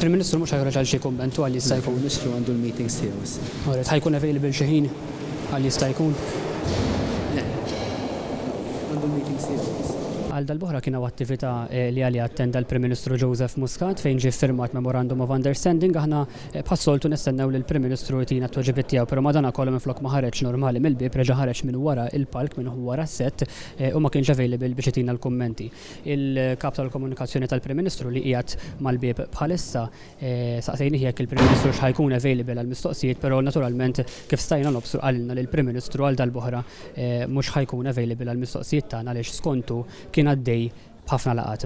Il-Ministru mhux ħajħroġ għal xi kummentu għal jista' jkun. Il-Ministru għandu l-meetings tiegħu issa. Alright, ħajkun available xi ħin għal jista' jkun. Għandu l-meetings tiegħu issa. Għal dal-boħra kien hawn attività li għalli attenda l-Prim Ministru Joseph Muscat fejn ġie firmat Memorandum of Understanding. Aħna bħas-soltu nistennew li l-Prim Ministru tina t-tweġibiet tiegħu, però madana kollu minflok ma ħareġ normali mill-bib, reġa' ħareġ minn wara il-palk minn wara s-sett u ma kienx available biex itina l-kummenti. Il-kap tal-komunikazzjoni tal-Prim Ministru li qiegħed mal-bib bħalissa saqsejni jekk il-Prim Ministru x'ħajkun available għall-mistoqsijiet, però naturalment kif stajna nobsu qalilna li l-Prim Ministru għal dal-boħra mhux ħajkun available għall-mistoqsijiet tagħna għaliex skontu kien għaddej b'ħafna laqat.